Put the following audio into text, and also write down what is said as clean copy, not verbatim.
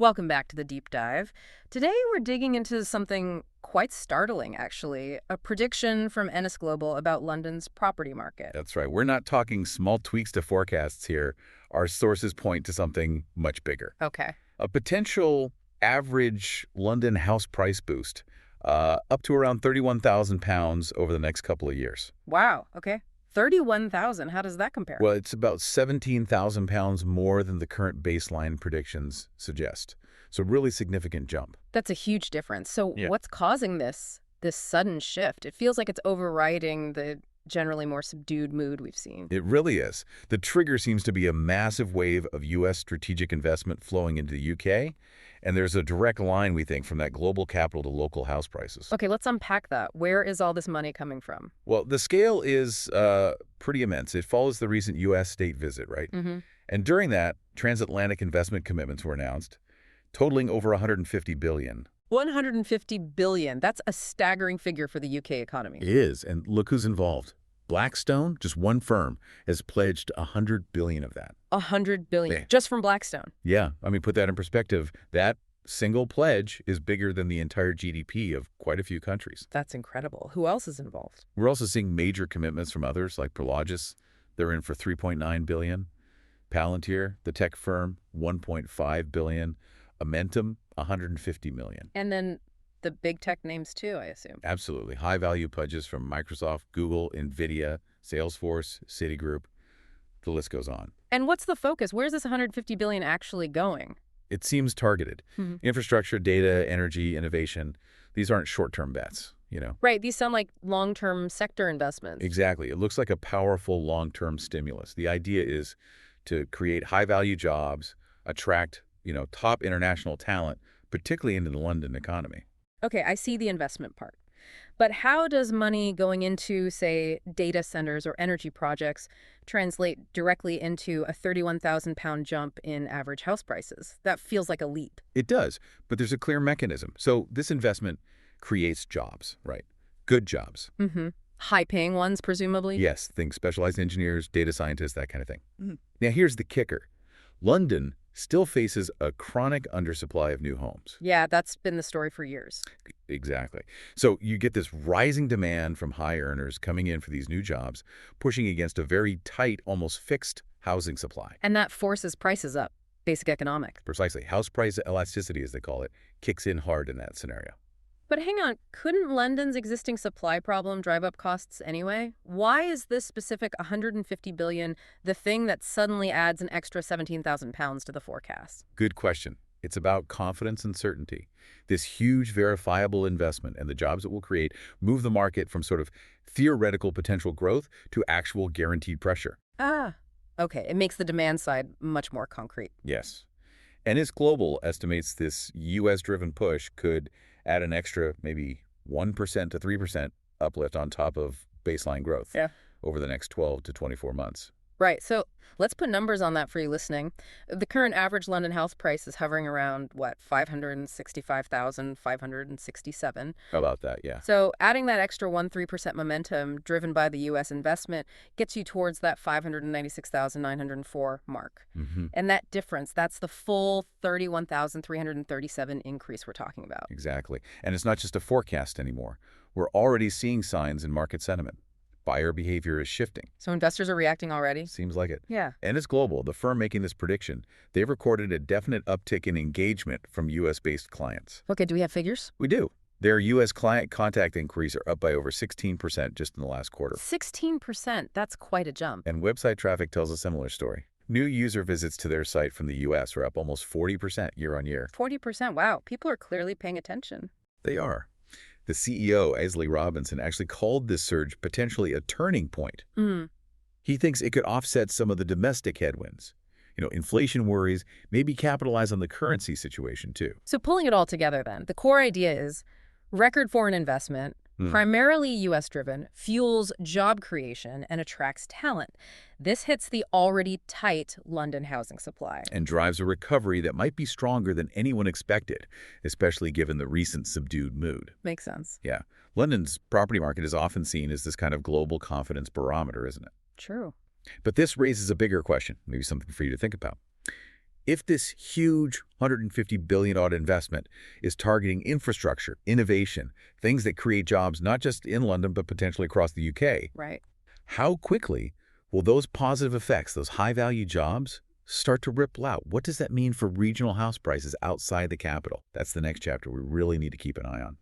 Welcome back to the deep dive. Today we're digging into something quite startling, actually, a prediction from Ennis Global about London's property market. That's right. We're not talking small tweaks to forecasts here. Our sources point to something much bigger. Okay. A potential average London house price boost up to around £31,000 over the next couple of years. Wow. Okay. 31,000. How does that compare? Well, it's about £17,000 more than the current baseline predictions suggest. So really significant jump. That's a huge difference. So Yeah. what's causing this sudden shift? It feels like it's overriding the generally more subdued mood we've seen. It really is. The trigger seems to be a massive wave of U.S. strategic investment flowing into the U.K., and there's a direct line, we think, from that global capital to local house prices. Okay, let's unpack that. Where is all this money coming from? Well, the scale is pretty immense. It follows the recent U.S. state visit, right? Mm-hmm. And during that, transatlantic investment commitments were announced, totaling over $150 billion. 150 billion. That's a staggering figure for the UK economy. It is, and look who's involved. Blackstone, just one firm, has pledged $100 billion of that. 100 billion Yeah. just from Blackstone. Yeah, I mean, put that in perspective. That single pledge is bigger than the entire GDP of quite a few countries. That's incredible. Who else is involved? We're also seeing major commitments from others, like Prologis. They're in for $3.9 billion. Palantir, the tech firm, $1.5 billion. Amentum, $150 million. And then the big tech names too, I assume. Absolutely. High-value pledges from Microsoft, Google, NVIDIA, Salesforce, Citigroup. The list goes on. And what's the focus? Where's this 150 billion actually going? It seems targeted. Mhm. Infrastructure, data, energy, innovation. These aren't short-term bets, you know. Right, these sound like long-term sector investments. Exactly. It looks like a powerful long-term stimulus. The idea is to create high-value jobs, attract, top international talent, particularly into the London economy. Okay, I see the investment part. But how does money going into, say, data centers or energy projects translate directly into a 31,000 pound jump in average house prices? That feels like a leap. It does, but there's a clear mechanism. So this investment creates jobs, right? Good jobs. Mm-hmm. High-paying ones, presumably? Yes, think specialized engineers, data scientists, that kind of thing. Now, here's the kicker. London still faces a chronic undersupply of new homes. Yeah, that's been the story for years. Exactly. So you get this rising demand from high earners coming in for these new jobs, pushing against a very tight, almost fixed housing supply. And that forces prices up. Basic economics. Precisely. House price elasticity, as they call it, kicks in hard in that scenario. But hang on, couldn't London's existing supply problem drive up costs anyway? Why is this specific 150 billion the thing that suddenly adds an extra 17,000 pounds to the forecast? Good question. It's about confidence and certainty. This huge verifiable investment and the jobs it will create move the market from sort of theoretical potential growth to actual guaranteed pressure. Ah, okay. It makes the demand side much more concrete. Yes. Ennis Global estimates this U.S.-driven push could add an extra maybe 1% to 3% uplift on top of baseline growth over the next 12 to 24 months. Right. So let's put numbers on that for you listening. The current average London house price is hovering around, what, 565,567. How about that? Yeah. So adding that extra 1-3% momentum driven by the U.S. investment gets you towards that 596,904 mark. Mm-hmm. And that difference, that's the full 31,337 increase we're talking about. Exactly. And it's not just a forecast anymore. We're already seeing signs in market sentiment. Buyer behavior is shifting. So investors are reacting already? Seems like it. Yeah. Ennis Global, the firm making this prediction, they've recorded a definite uptick in engagement from U.S.-based clients. Okay, do we have figures? We do. Their U.S. client contact inquiries are up by over 16% just in the last quarter. 16%. That's quite a jump. And website traffic tells a similar story. New user visits to their site from the U.S. are up almost 40% year on year. 40%. Wow. People are clearly paying attention. They are. The CEO, Aisley Robinson, actually called this surge potentially a turning point. He thinks it could offset some of the domestic headwinds. Inflation worries, maybe capitalize on the currency situation too. So pulling it all together then, the core idea is record foreign investment, primarily U.S.-driven, fuels job creation and attracts talent. This hits the already tight London housing supply. And drives a recovery that might be stronger than anyone expected, especially given the recent subdued mood. Makes sense. Yeah. London's property market is often seen as this kind of global confidence barometer, isn't it? True. But this raises a bigger question, maybe something for you to think about. if this huge $150 billion odd investment is targeting infrastructure, innovation, things that create jobs not just in London but potentially across the UK, Right. how quickly will those positive effects, those high-value jobs, start to ripple out? What does that mean for regional house prices outside the capital? That's the next chapter we really need to keep an eye on.